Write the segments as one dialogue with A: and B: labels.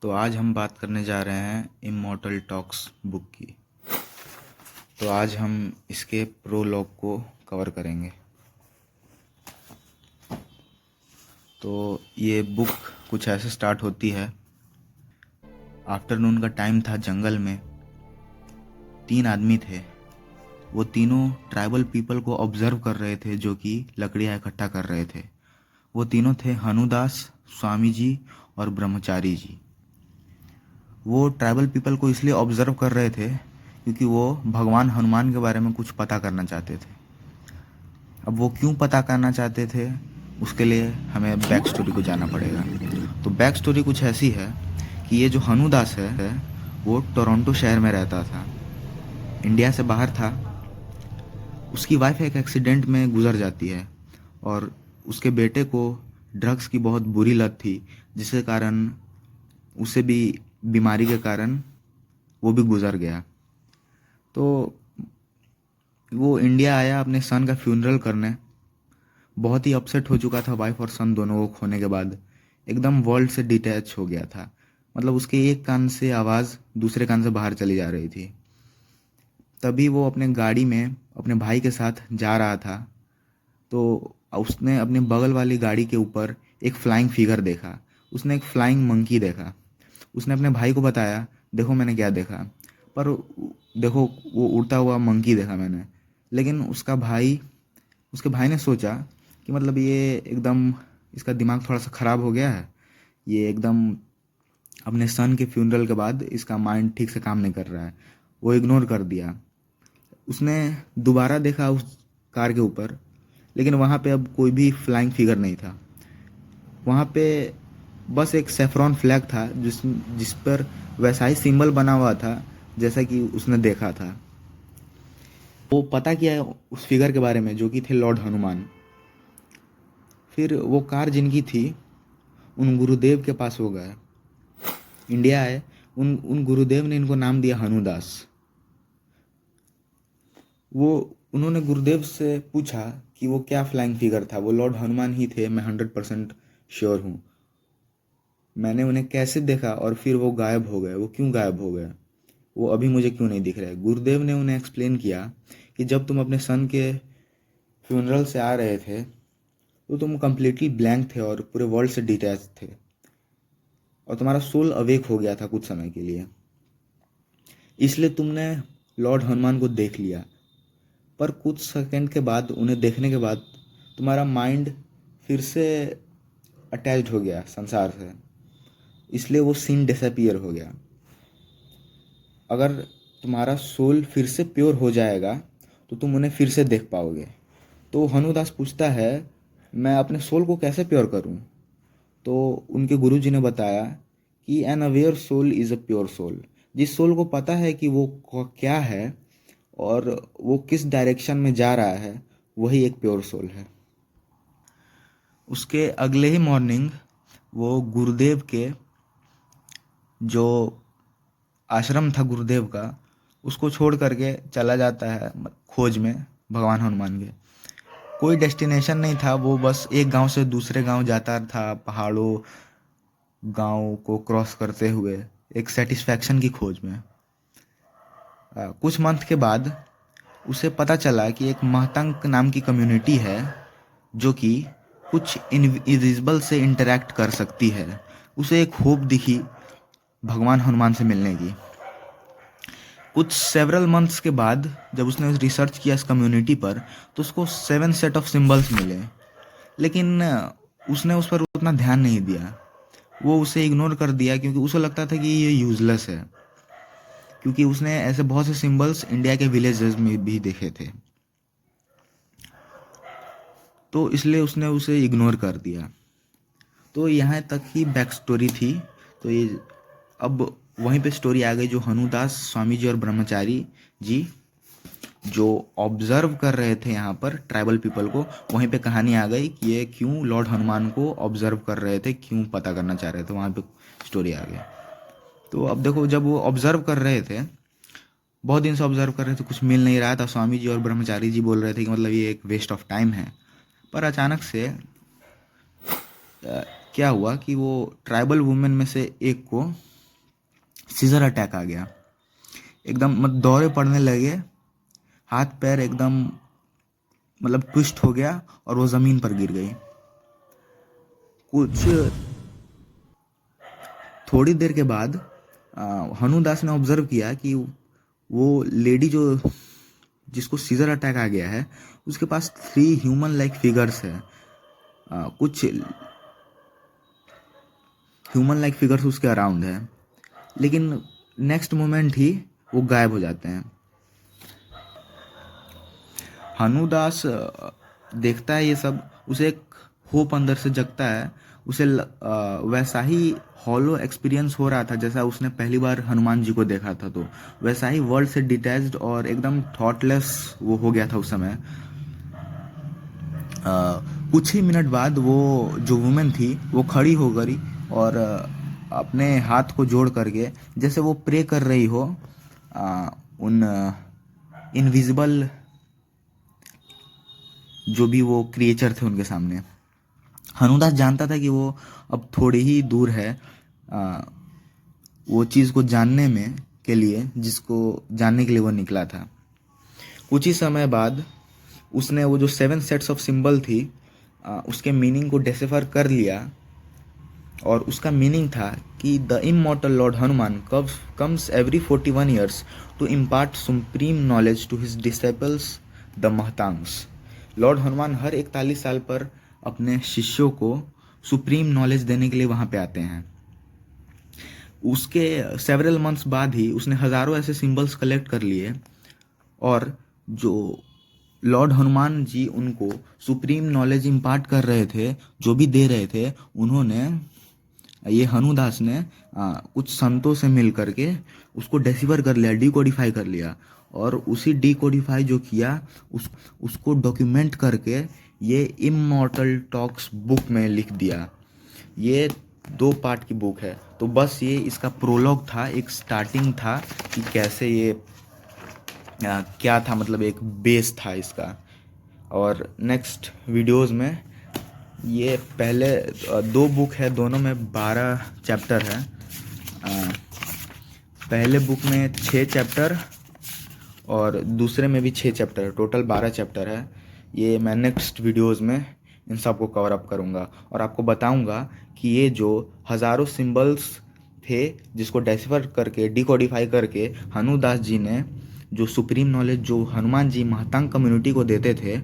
A: तो आज हम बात करने जा रहे हैं इमॉर्टल टॉक्स बुक की। तो आज हम इसके प्रोलॉग को कवर करेंगे। तो ये बुक कुछ ऐसे स्टार्ट होती है। आफ्टरनून का टाइम था। जंगल में 3 आदमी थे। वो तीनों ट्राइबल पीपल को ऑब्जर्व कर रहे थे जो कि लकड़ियाँ इकट्ठा कर रहे थे। वो तीनों थे हनुदास, स्वामी जी और ब्रह्मचारी जी। वो ट्राइबल पीपल को इसलिए ऑब्जर्व कर रहे थे क्योंकि वो भगवान हनुमान के बारे में कुछ पता करना चाहते थे। अब वो क्यों पता करना चाहते थे, उसके लिए हमें बैक स्टोरी को जाना पड़ेगा। तो बैक स्टोरी कुछ ऐसी है कि ये जो हनुदास है वो टोरंटो शहर में रहता था, इंडिया से बाहर था। उसकी वाइफ एक एक्सीडेंट में गुजर जाती है और उसके बेटे को ड्रग्स की बहुत बुरी लत थी, जिसके कारण उसे भी बीमारी के कारण वो भी गुजर गया। तो वो इंडिया आया अपने सन का फ्यूनरल करने। बहुत ही अपसेट हो चुका था, वाइफ और सन दोनों को खोने के बाद एकदम वर्ल्ड से डिटैच हो गया था। मतलब उसके एक कान से आवाज़ दूसरे कान से बाहर चली जा रही थी। तभी वो अपने गाड़ी में अपने भाई के साथ जा रहा था, तो उसने अपने बगल वाली गाड़ी के ऊपर एक फ्लाइंग फिगर देखा। उसने एक फ्लाइंग मंकी देखा। उसने अपने भाई को बताया, देखो मैंने क्या देखा। पर देखो वो उड़ता हुआ मंकी देखा मैंने। लेकिन उसके भाई ने सोचा कि मतलब ये एकदम, इसका दिमाग थोड़ा सा ख़राब हो गया है। ये एकदम अपने सन के फ्यूनरल के बाद इसका माइंड ठीक से काम नहीं कर रहा है। वो इग्नोर कर दिया। उसने दोबारा देखा उस कार के ऊपर, लेकिन वहाँ पे अब कोई भी फ्लाइंग फिगर नहीं था। वहाँ पे बस एक सेफ्रॉन फ्लैग था जिस पर वैसा ही सिंबल बना हुआ था जैसा कि उसने देखा था। वो पता किया उस फिगर के बारे में, जो कि थे लॉर्ड हनुमान। फिर वो कार जिनकी थी उन गुरुदेव के पास हो गए। इंडिया आए। उन गुरुदेव ने इनको नाम दिया हनुदास। वो उन्होंने गुरुदेव से पूछा कि वो क्या फ्लाइंग फिगर था। वो लॉर्ड हनुमान ही थे, मैं 100% श्योर हूँ। मैंने उन्हें कैसे देखा और फिर वो गायब हो गए, वो क्यों गायब हो गए, वो अभी मुझे क्यों नहीं दिख रहे। गुरुदेव ने उन्हें एक्सप्लेन किया कि जब तुम अपने सन के फ्यूनरल से आ रहे थे तो तुम कम्प्लीटली ब्लैंक थे और पूरे वर्ल्ड से डिटैच थे और तुम्हारा सोल अवेक हो गया था कुछ समय के लिए, इसलिए तुमने लॉर्ड हनुमान को देख लिया। पर कुछ सेकंड के बाद, उन्हें देखने के बाद, तुम्हारा माइंड फिर से अटैच्ड हो गया संसार से, इसलिए वो सीन डिसअपीयर हो गया। अगर तुम्हारा सोल फिर से प्योर हो जाएगा तो तुम उन्हें फिर से देख पाओगे। तो हनुदास पूछता है, मैं अपने सोल को कैसे प्योर करूं? तो उनके गुरुजी ने बताया कि an aware soul is a pure soul. जिस सोल को पता है कि वो क्या है और वो किस डायरेक्शन में जा रहा है, वही एक प्योर सोल है। उसके अगले ही मॉर्निंग वो गुरुदेव के जो आश्रम था गुरुदेव का, उसको छोड़ करके चला जाता है खोज में भगवान हनुमान के। कोई डेस्टिनेशन नहीं था, वो बस एक गांव से दूसरे गांव जाता था, पहाड़ों गांव को क्रॉस करते हुए एक सेटिस्फैक्शन की खोज में। कुछ मंथ के बाद उसे पता चला कि एक महतंग नाम की कम्युनिटी है जो कि कुछ इनविजिबल से इंटरेक्ट कर सकती है। उसे एक होप दिखी भगवान हनुमान से मिलने की। कुछ सेवरल मंथ्स के बाद जब उसने रिसर्च किया इस कम्युनिटी पर, तो उसको 7 सेट ऑफ सिंबल्स मिले। लेकिन उसने उस पर उतना ध्यान नहीं दिया। वो उसे इग्नोर कर दिया क्योंकि उसे लगता था कि ये यूजलेस है, क्योंकि उसने ऐसे बहुत से सिंबल्स इंडिया के विलेजेस में भी देखे थे। तो इसलिए उसने उसे इग्नोर कर दिया। तो यहाँ तक ही बैक स्टोरी थी। तो ये अब वहीं पे स्टोरी आ गई, जो हनुदास स्वामी जी और ब्रह्मचारी जी जो ऑब्जर्व कर रहे थे यहाँ पर ट्राइबल पीपल को, वहीं पे कहानी आ गई कि ये क्यों लॉर्ड हनुमान को ऑब्जर्व कर रहे थे, क्यों पता करना चाह रहे थे, वहाँ पे स्टोरी आ गई। तो अब देखो, जब वो ऑब्जर्व कर रहे थे, बहुत दिन से ऑब्जर्व कर रहे थे, कुछ मिल नहीं रहा था। स्वामी जी और ब्रह्मचारी जी बोल रहे थे कि मतलब ये एक वेस्ट ऑफ टाइम है। पर अचानक से क्या हुआ कि वो ट्राइबल वुमेन में से एक को सीजर अटैक आ गया, एकदम मतलब दौरे पड़ने लगे, हाथ पैर एकदम मतलब ट्विस्ट हो गया और वो ज़मीन पर गिर गई। कुछ थोड़ी देर के बाद हनु दास ने ऑब्जर्व किया कि वो लेडी जो जिसको सीजर अटैक आ गया है उसके पास 3 ह्यूमन लाइक फिगर्स है। कुछ ह्यूमन लाइक फिगर्स उसके अराउंड है, लेकिन नेक्स्ट मोमेंट ही वो गायब हो जाते हैं। हनुदास देखता है ये सब, उसे एक होप अंदर से जगता है। उसे वैसा ही हॉलो एक्सपीरियंस हो रहा था जैसा उसने पहली बार हनुमान जी को देखा था, तो वैसा ही वर्ल्ड से डिटैच्ड और एकदम थॉटलेस वो हो गया था उस समय। कुछ ही मिनट बाद वो जो वुमेन थी वो खड़ी हो गई और अपने हाथ को जोड़ करके जैसे वो प्रे कर रही हो उन इनविजिबल जो भी वो क्रिएचर थे उनके सामने। हनुदास जानता था कि वो अब थोड़ी ही दूर है वो चीज़ को जानने में के लिए जिसको जानने के लिए वो निकला था। कुछ ही समय बाद उसने वो जो 7 सेट्स ऑफ सिंबल थी उसके मीनिंग को डिसिफर कर लिया, और उसका मीनिंग था कि the immortal lord Hanuman comes every 41 years to impart supreme knowledge to his disciples the Matangs. Lord Hanuman हर 41 साल पर अपने शिष्यों को सुप्रीम नॉलेज देने के लिए वहाँ पे आते हैं। उसके सेवरल मंथ्स बाद ही उसने हज़ारों ऐसे सिंबल्स कलेक्ट कर लिए, और जो लॉर्ड हनुमान जी उनको सुप्रीम नॉलेज इम्पार्ट कर रहे थे, जो भी दे रहे थे, उन्होंने ये हनुदास ने कुछ संतों से मिल करके उसको डेसिफर कर लिया, डिकोडिफाई कर लिया, और उसी डिकोडिफाई जो किया उसको डॉक्यूमेंट करके ये इमॉर्टल टॉक्स बुक में लिख दिया। ये 2 पार्ट की बुक है, तो बस ये इसका प्रोलॉग था, एक स्टार्टिंग था कि कैसे ये क्या था, मतलब एक बेस था इसका। और नेक्स्ट वीडियोस में ये पहले 2 बुक है, दोनों में 12 चैप्टर है। पहले बुक में 6 चैप्टर और दूसरे में भी 6 चैप्टर, टोटल 12 चैप्टर है। ये मैं नेक्स्ट वीडियोस में इन सब को कवर अप करूँगा और आपको बताऊँगा कि ये जो हज़ारों सिंबल्स थे जिसको डेसिफर करके डिकोडिफाई करके हनुदास जी ने जो सुप्रीम नॉलेज जो हनुमान जी महतांग कम्युनिटी को देते थे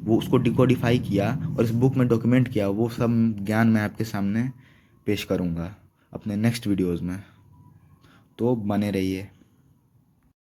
A: वो उसको डिकोडिफाई किया और इस बुक में डॉक्यूमेंट किया, वो सब ज्ञान मैं आपके सामने पेश करूँगा अपने नेक्स्ट वीडियोज़ में। तो बने रहिए।